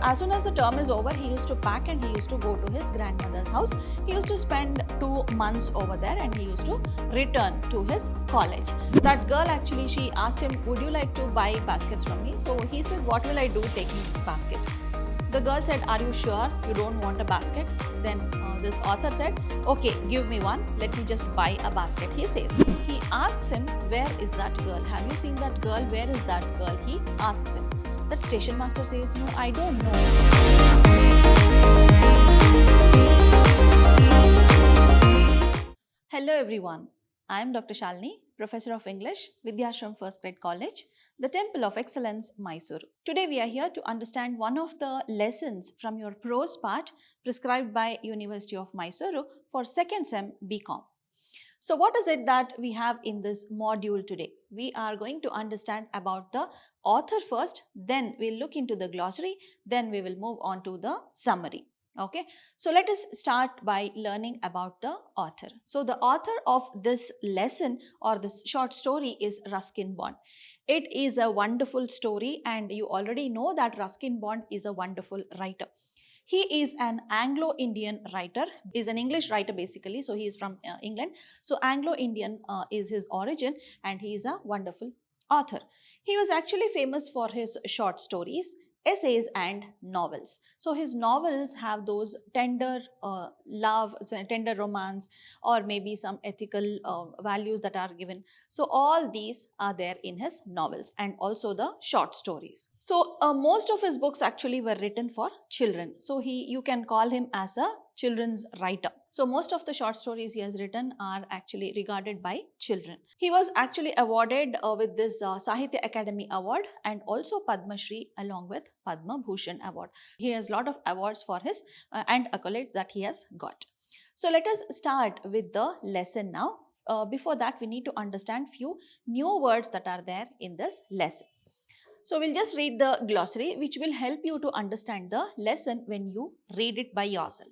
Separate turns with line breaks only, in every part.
As soon as the term is over, he used to pack and he used to go to his grandmother's house. He used to spend 2 months over there and he used to return to his college. That girl actually, she asked him, would you like to buy baskets from me? So he said, what will I do taking this basket? The girl said, are you sure you don't want a basket? Then this author said, okay, give me one. Let me just buy a basket, he says. He asks him, where is that girl? Have you seen that girl? Where is that girl? He asks him. That station master says, no, I don't know. Hello everyone. I am Dr. Shalini, Professor of English, Vidhyaashram First Grade College, the Temple of Excellence, MYSURU. Today we are here to understand one of the lessons from your prose part prescribed by University of Mysuru for 2nd Sem BCom. So what is it that we have in this module today? We are going to understand about the author first, then we'll look into the glossary, then we will move on to the summary. Okay, so let us start by learning about the author. So the author of this lesson or this short story is Ruskin Bond. It is a wonderful story and you already know that Ruskin Bond is a wonderful writer. He is an Anglo-Indian writer, is an English writer basically, so he is from England. So Anglo-Indian is his origin and he is a wonderful author. He was actually famous for his short stories, essays and novels. So his novels have those tender love, tender romance, or maybe some ethical values that are given. So all these are there in his novels and also the short stories. So most of his books actually were written for children. So you can call him as a children's writer. So most of the short stories he has written are actually regarded by children. He was actually awarded with this Sahitya Academy Award and also Padma Shri along with Padma Bhushan Award. He has a lot of awards for his and accolades that he has got. So let us start with the lesson now. Before that, we need to understand few new words that are there in this lesson. So we'll just read the glossary which will help you to understand the lesson when you read it by yourself.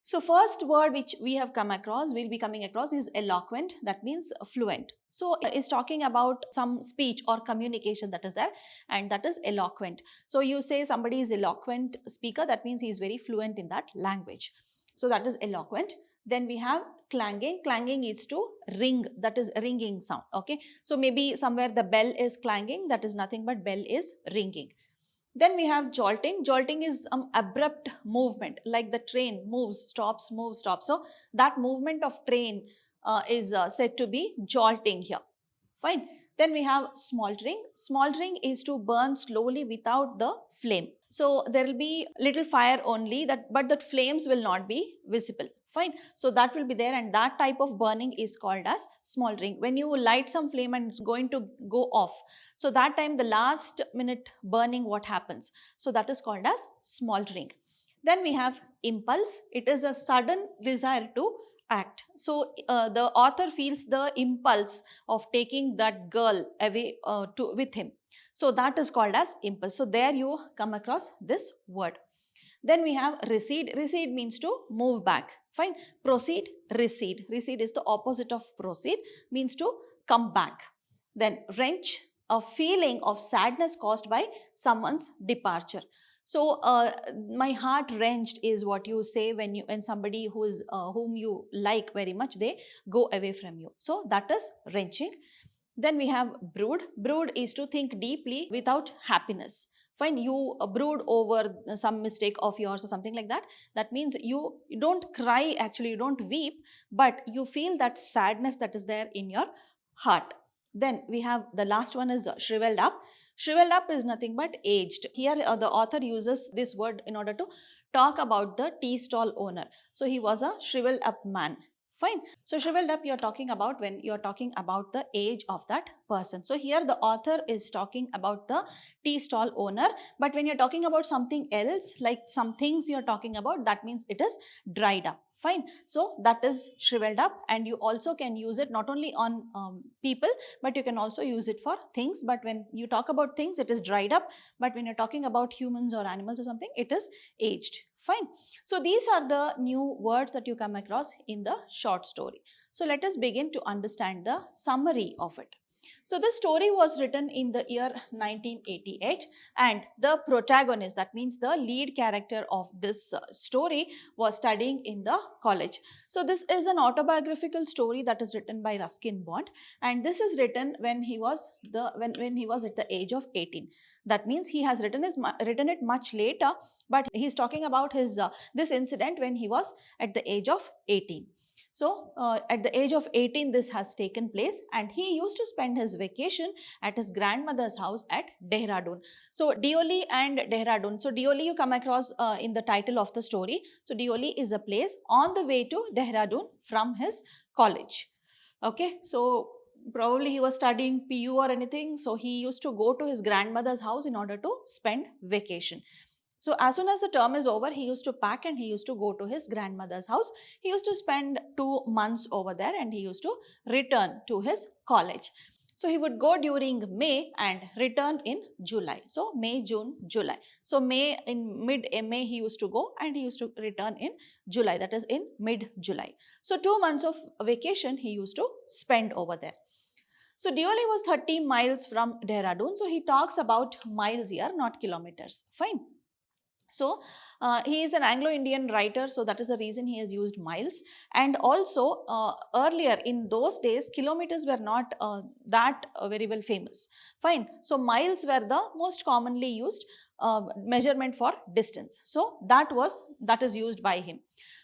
So first word which we have come across, we'll be coming across is eloquent, that means fluent. So it's talking about some speech or communication that is there and that is eloquent. So you say somebody is eloquent speaker, that means he is very fluent in that language. So that is eloquent. Then we have clanging. Clanging is to ring, that is ringing sound. Okay, so maybe somewhere the bell is clanging, that is nothing but bell is ringing. Then we have jolting. Jolting is abrupt movement, like the train moves, stops, moves, stops. So that movement of train is said to be jolting here. Fine. Then we have smoldering. Smoldering is to burn slowly without the flame. So there will be little fire only, but that flames will not be visible. Fine. So that will be there and that type of burning is called as smoldering. When you light some flame and it's going to go off, so that time the last minute burning, what happens? So that is called as smoldering. Then we have impulse. It is a sudden desire to act. So the author feels the impulse of taking that girl away with him. So that is called as impulse. So there you come across this word. Then we have recede. Recede means to move back. Fine. Proceed, recede. Recede is the opposite of proceed, means to come back. Then wrench, a feeling of sadness caused by someone's departure. So my heart wrenched is what you say when somebody whom you like very much, they go away from you. So that is wrenching. Then we have brood. Brood is to think deeply without happiness. Fine, you brood over some mistake of yours or something like that. That means you don't cry, actually you don't weep, but you feel that sadness that is there in your heart. Then we have the last one is shriveled up. Shriveled up is nothing but aged. Here the author uses this word in order to talk about the tea stall owner. So he was a shriveled up man. Fine. So shriveled up you're talking about when you're talking about the age of that person. So here the author is talking about the tea stall owner, but when you're talking about something else, like some things you're talking about, that means it is dried up. Fine. So that is shriveled up and you also can use it not only on people, but you can also use it for things. But when you talk about things, it is dried up. But when you're talking about humans or animals or something, it is aged. Fine. So these are the new words that you come across in the short story. So let us begin to understand the summary of it. So this story was written in the year 1988, and the protagonist, that means the lead character of this story, was studying in the college. So this is an autobiographical story that is written by Ruskin Bond, and this is written when he was when he was at the age of 18. That means he has written it much later, but he's talking about his this incident when he was at the age of 18. So, at the age of 18, this has taken place, and he used to spend his vacation at his grandmother's house at Dehradun. So, Deoli and Dehradun. So, Deoli you come across in the title of the story. So, Deoli is a place on the way to Dehradun from his college. Okay, so probably he was studying PU or anything. So, he used to go to his grandmother's house in order to spend vacation. So as soon as the term is over, he used to pack and he used to go to his grandmother's house. He used to spend 2 months over there and he used to return to his college. So he would go during May and return in July. So May, June, July. So in mid-May he used to go and he used to return in July, that is in mid-July. So 2 months of vacation he used to spend over there. So Deoli was 30 miles from Dehradun. So he talks about miles here, not kilometers. Fine. So, he is an Anglo-Indian writer, so that is the reason he has used miles. And also, earlier in those days, kilometers were not that very well famous. Fine. So, miles were the most commonly used measurement for distance. So, that is used by him.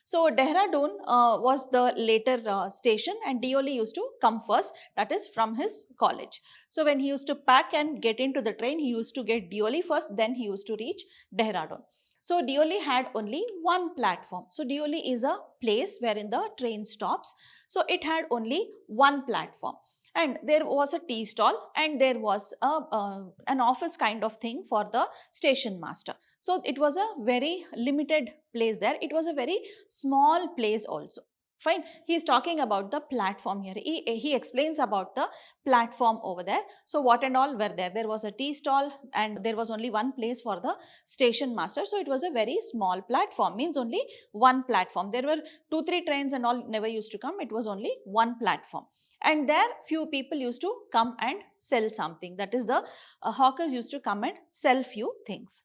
So, Dehradun was the later station and Deoli used to come first, that is from his college. So, when he used to pack and get into the train, he used to get Deoli first, then he used to reach Dehradun. So, Deoli had only one platform. So, Deoli is a place wherein the train stops. So, it had only one platform. And there was a tea stall and there was an office kind of thing for the station master. So, it was a very limited place there. It was a very small place also. Fine. He is talking about the platform here. He explains about the platform over there. So, what and all were there? There was a tea stall and there was only one place for the station master. So, it was a very small platform, means only one platform. There were 2-3 trains and all never used to come. It was only one platform. And there few people used to come and sell something. That is the hawkers used to come and sell few things.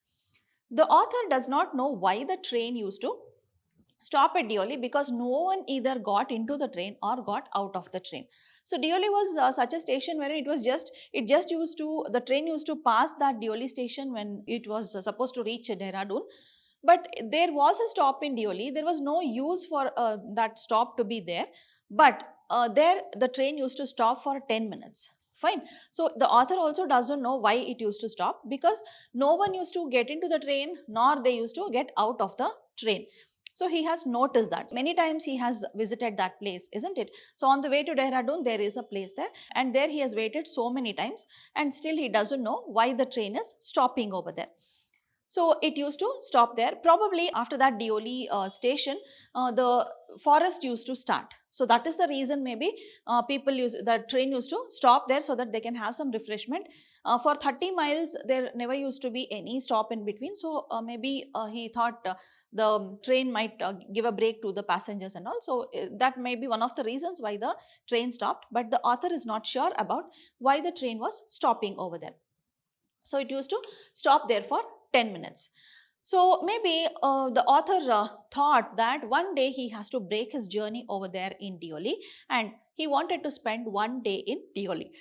The author does not know why the train used to stop at Deoli because no one either got into the train or got out of the train. So Deoli was such a station where the train used to pass that Deoli station when it was supposed to reach Dehradun. But there was a stop in Deoli. There was no use for that stop to be there. But there the train used to stop for 10 minutes. Fine. So the author also doesn't know why it used to stop because no one used to get into the train nor they used to get out of the train. So he has noticed that. Many times he has visited that place, isn't it? So on the way to Dehradun, there is a place there and there he has waited so many times and still he doesn't know why the train is stopping over there. So it used to stop there. Probably after that Deoli station, the forest used to start. So that is the reason maybe the train used to stop there so that they can have some refreshment. For 30 miles, there never used to be any stop in between. So maybe he thought the train might give a break to the passengers and all. So that may be one of the reasons why the train stopped. But the author is not sure about why the train was stopping over there. So it used to stop there for 10 minutes. So maybe the author thought that one day he has to break his journey over there in Deoli and he wanted to spend one day in Deoli.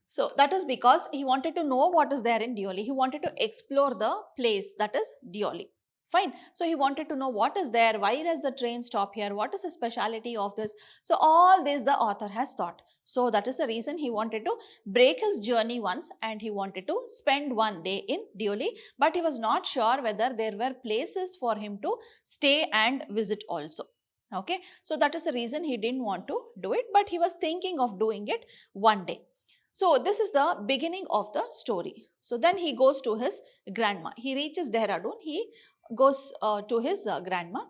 So that is because he wanted to know what is there in Deoli. He wanted to explore the place, that is Deoli. Fine. So he wanted to know what is there, why does the train stop here, what is the speciality of this. So all this the author has thought. So that is the reason he wanted to break his journey once and he wanted to spend one day in Deoli. But he was not sure whether there were places for him to stay and visit also. Okay. So that is the reason he didn't want to do it, but he was thinking of doing it one day. So this is the beginning of the story. So then he goes to his grandma. He reaches Dehradun. He goes to his grandma.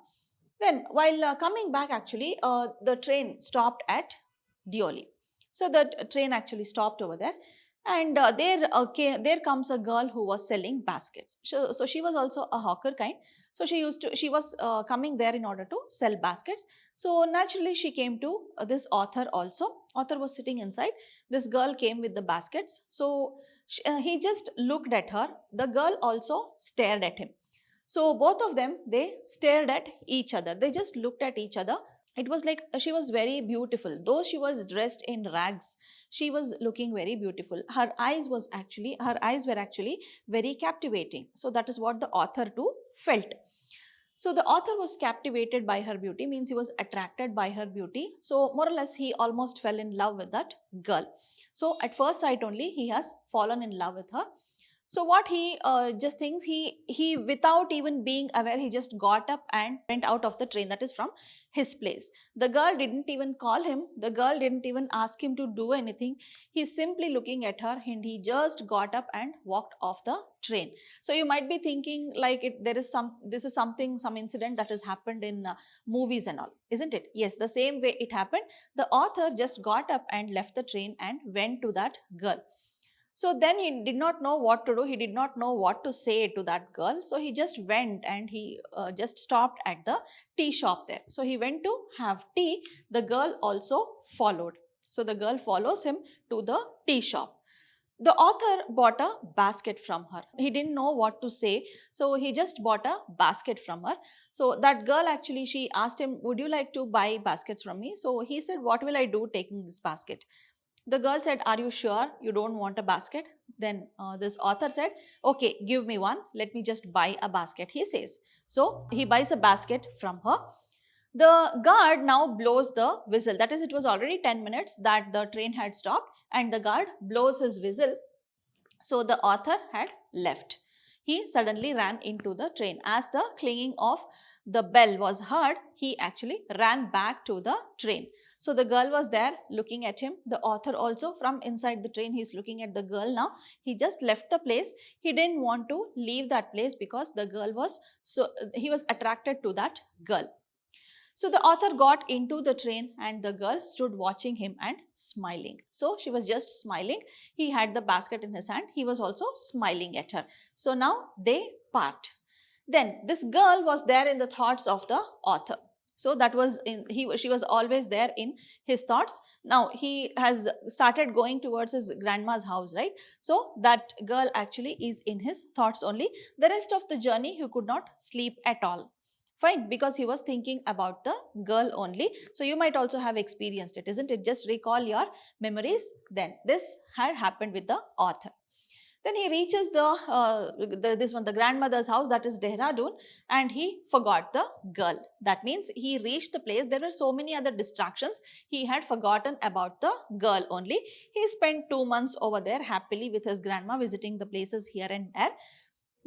Then while coming back actually, the train stopped at Deoli. So the train actually stopped over there And there comes a girl who was selling baskets. So she was also a hawker kind. So she was coming there in order to sell baskets. So naturally she came to this author also. Author was sitting inside. This girl came with the baskets. So he just looked at her. The girl also stared at him. So both of them, they stared at each other. They just looked at each other. It was like she was very beautiful. Though she was dressed in rags, she was looking very beautiful. Her eyes were actually very captivating. So that is what the author too felt. So the author was captivated by her beauty, means he was attracted by her beauty. So more or less he almost fell in love with that girl. So at first sight only he has fallen in love with her. So what he just thinks, he without even being aware, he just got up and went out of the train, that is from his place. The girl didn't even call him. The girl didn't even ask him to do anything. He's simply looking at her and he just got up and walked off the train. So you might be thinking like this is something, some incident that has happened in movies and all, isn't it? Yes, the same way it happened. The author just got up and left the train and went to that girl. So then he did not know what to do. He did not know what to say to that girl. So he just went and he just stopped at the tea shop there. So he went to have tea. The girl also followed. So the girl follows him to the tea shop. The author bought a basket from her. He didn't know what to say. So he just bought a basket from her. So that girl actually, she asked him, would you like to buy baskets from me? So he said, what will I do taking this basket? The girl said, are you sure you don't want a basket? Then this author said, okay, give me one. Let me just buy a basket, he says. So he buys a basket from her. The guard now blows the whistle. That is, it was already 10 minutes that the train had stopped and the guard blows his whistle. So the author had left. He suddenly ran into the train. As the clanging of the bell was heard, he actually ran back to the train. So the girl was there looking at him. The author also, from inside the train, he's looking at the girl now. He just left the place. He didn't want to leave that place because the girl was, so he was attracted to that girl. So the author got into the train and the girl stood watching him and smiling. So she was just smiling. He had the basket in his hand. He was also smiling at her. So now they part. Then this girl was there in the thoughts of the author. So that was she was always there in his thoughts. Now he has started going towards his grandma's house, right? So that girl actually is in his thoughts only. The rest of the journey he could not sleep at all. Fine, because he was thinking about the girl only. So you might also have experienced it, isn't it? Just recall your memories. Then this had happened with the author. Then he reaches the grandmother's house, that is Dehradun, and he forgot the girl. That means he reached the place. There were so many other distractions. He had forgotten about the girl only. He spent 2 months over there happily with his grandma, visiting the places here and there.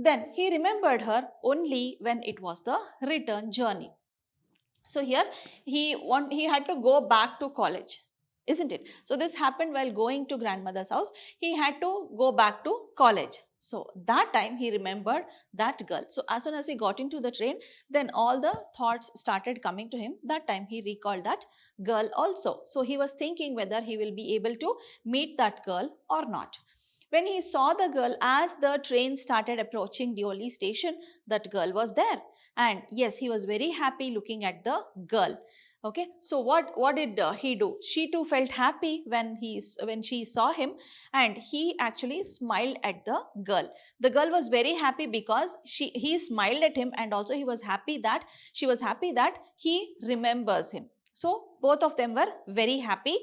Then he remembered her only when it was the return journey. So here he had to go back to college, isn't it? So this happened while going to grandmother's house. He had to go back to college. So that time he remembered that girl. So as soon as he got into the train, then all the thoughts started coming to him. That time he recalled that girl also. So he was thinking whether he will be able to meet that girl or not. When he saw the girl, as the train started approaching Deoli station, that girl was there. And yes, he was very happy looking at the girl. Okay, so what did he do? She too felt happy when she saw him, and he actually smiled at the girl. The girl was very happy because he smiled at him, and also she was happy that he remembers him. So both of them were very happy.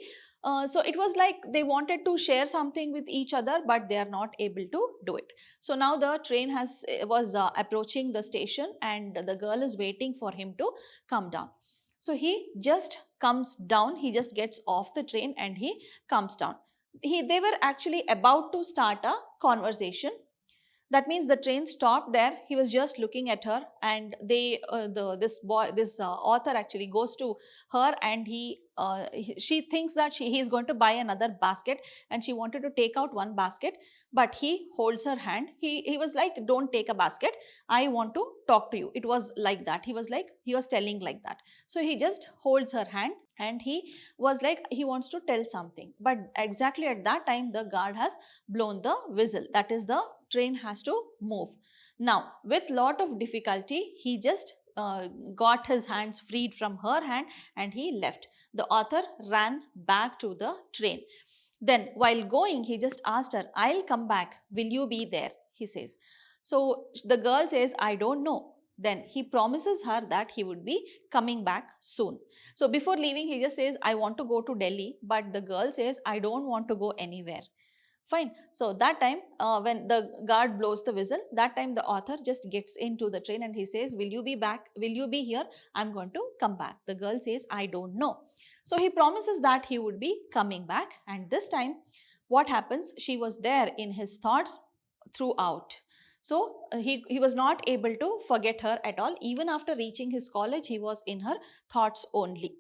So it was like they wanted to share something with each other, but they are not able to do it. So now the train was approaching the station, and the girl is waiting for him to come down. So he just comes down. He just gets off the train and he comes down. They were actually about to start a conversation. That means the train stopped there. He was just looking at her, and this author actually goes to her and he she thinks that he is going to buy another basket, and she wanted to take out one basket, but he holds her hand. He was like, don't take a basket, I want to talk to you. It was like that. He was telling like that. So he just holds her hand, and he was like, he wants to tell something. But exactly at that time, the guard has blown the whistle. That is, the train has to move. Now, with lot of difficulty, he just got his hands freed from her hand, and he left. The author ran back to the train. Then, while going, he just asked her, I'll come back. Will you be there? He says. So the girl says, I don't know. Then he promises her that he would be coming back soon. So before leaving, he just says, I want to go to Delhi. But the girl says, I don't want to go anywhere. Fine. So that time, when the guard blows the whistle, that time the author just gets into the train, and he says, will you be back? Will you be here? I'm going to come back. The girl says, I don't know. So he promises that he would be coming back. And this time, what happens? She was there in his thoughts throughout. So he was not able to forget her at all. Even after reaching his college, he was in her thoughts only.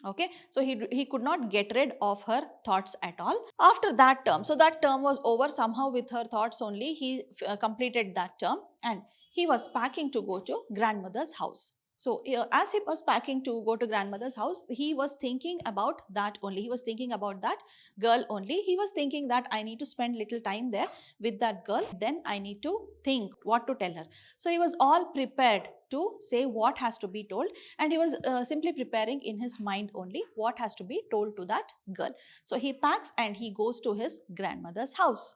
Okay, so he could not get rid of her thoughts at all after that term. So that term was over. Somehow with her thoughts only, he completed that term, and he was packing to go to grandmother's house. So as he was packing to go to grandmother's house, he was thinking about that only. He was thinking about that girl only. He was thinking that I need to spend little time there with that girl. Then I need to think what to tell her. So he was all prepared to say what has to be told, and he was simply preparing in his mind only what has to be told to that girl. So he packs and he goes to his grandmother's house.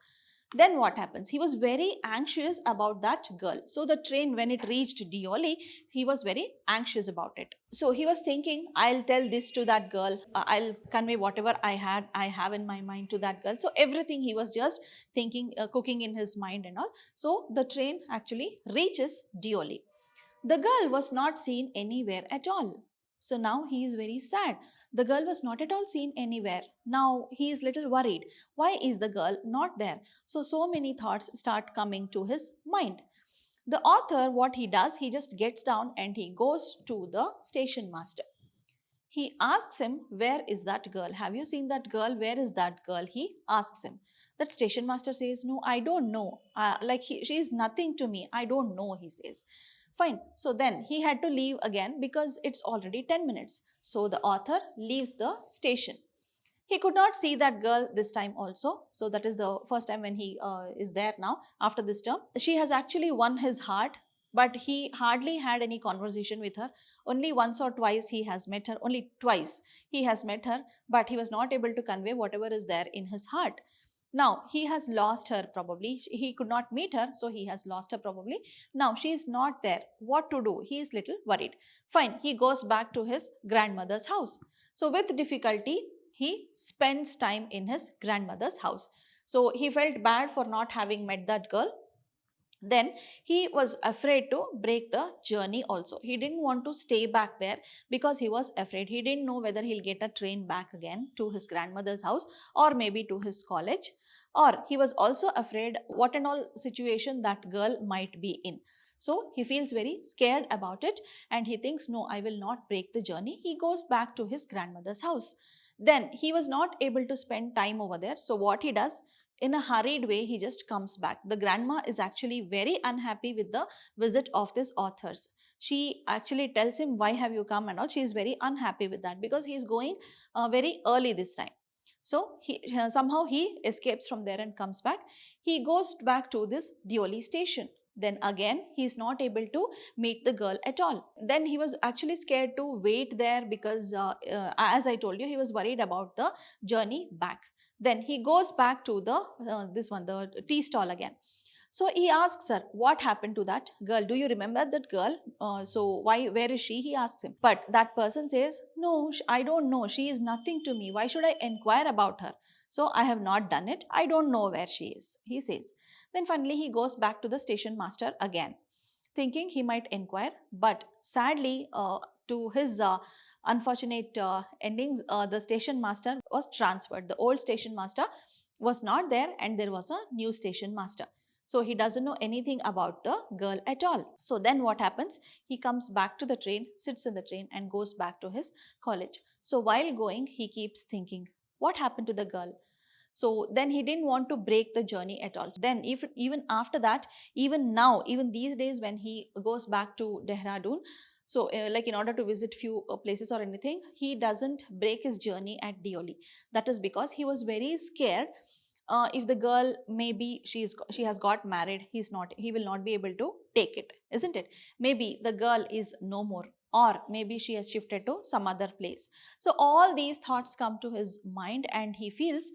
Then what happens? He was very anxious about that girl. So the train, when it reached Deoli, he was very anxious about it. So he was thinking, I'll tell this to that girl. I'll convey whatever I have in my mind to that girl. So everything he was just thinking, cooking in his mind and all. So the train actually reaches Deoli. The girl was not seen anywhere at all. So now he is very sad. The girl was not at all seen anywhere. Now he is little worried. Why is the girl not there? So many thoughts start coming to his mind. The author, what he does, he just gets down and he goes to the station master. He asks him, where is that girl? Have you seen that girl? Where is that girl? He asks him. That station master says, no, I don't know. She is nothing to me. I don't know, he says. Fine. So then he had to leave again because it's already 10 minutes. So the author leaves the station. He could not see that girl this time also. So that is the first time when he is there now after this term. She has actually won his heart, but he hardly had any conversation with her. Only once or twice he has met her. Only twice he has met her, but he was not able to convey whatever is there in his heart. Now he has lost her probably. He could not meet her, so he has lost her probably. Now she is not there. What to do? He is little worried. Fine, he goes back to his grandmother's house. So with difficulty, he spends time in his grandmother's house. So he felt bad for not having met that girl. Then he was afraid to break the journey also. He didn't want to stay back there because he was afraid. He didn't know whether he'll get a train back again to his grandmother's house or maybe to his college. Or he was also afraid what and all situation that girl might be in. So he feels very scared about it and he thinks, no, I will not break the journey. He goes back to his grandmother's house. Then he was not able to spend time over there. So what he does, in a hurried way, he just comes back. The grandma is actually very unhappy with the visit of this authors. She actually tells him, why have you come and all. She is very unhappy with that because he is going very early this time. So somehow he escapes from there and comes back. He goes back to this Deoli station. Then again, he is not able to meet the girl at all. Then he was actually scared to wait there because as I told you, he was worried about the journey back. Then he goes back to the the tea stall again. So he asks her, what happened to that girl? Do you remember that girl? Where is she? He asks him. But that person says, no, I don't know. She is nothing to me. Why should I inquire about her? So I have not done it. I don't know where she is, he says. Then finally he goes back to the station master again, thinking he might inquire. But sadly, to his unfortunate endings, the station master was transferred. The old station master was not there and there was a new station master. So he doesn't know anything about the girl at all. So then what happens? He comes back to the train, sits in the train and goes back to his college. So while going, he keeps thinking, what happened to the girl? So then he didn't want to break the journey at all. Then if even after that, even now, even these days when he goes back to Dehradun, so like in order to visit few places or anything, he doesn't break his journey at Deoli. That is because he was very scared. If the girl, maybe she has got married, he will not be able to take it, isn't it? Maybe the girl is no more, or maybe she has shifted to some other place. So all these thoughts come to his mind and he feels,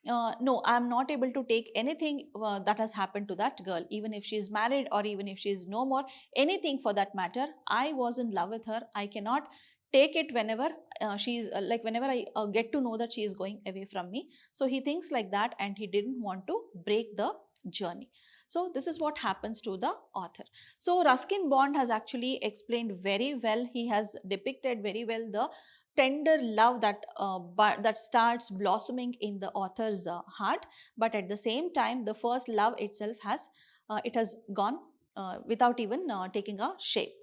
no, I'm not able to take anything that has happened to that girl, even if she's married or even if she's no more, anything for that matter. I was in love with her. I cannot take it whenever she's like whenever I get to know that she is going away from me. So he thinks like that and he didn't want to break the journey. So this is what happens to the author. So Ruskin Bond has actually explained very well. He has depicted very well the tender love that starts blossoming in the author's heart, but at the same time the first love itself has gone without even taking a shape.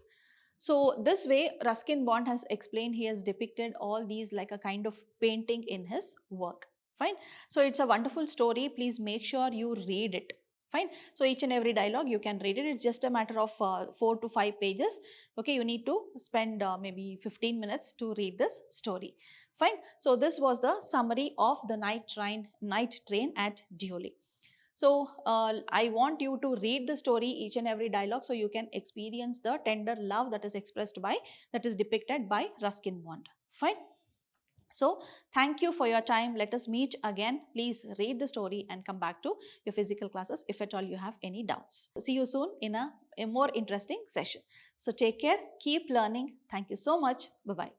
So this way Ruskin Bond has explained, he has depicted all these like a kind of painting in his work. Fine. So it's a wonderful story. Please make sure you read it. Fine. So each and every dialogue you can read it. It's just a matter of 4 to 5 pages. Okay, you need to spend maybe 15 minutes to read this story. Fine. So this was the summary of the night train at Deoli. So I want you to read the story, each and every dialogue, so you can experience the tender love that is that is depicted by Ruskin Bond. Fine. So thank you for your time. Let us meet again. Please read the story and come back to your physical classes if at all you have any doubts. See you soon in a more interesting session. So take care, keep learning. Thank you so much. Bye-bye.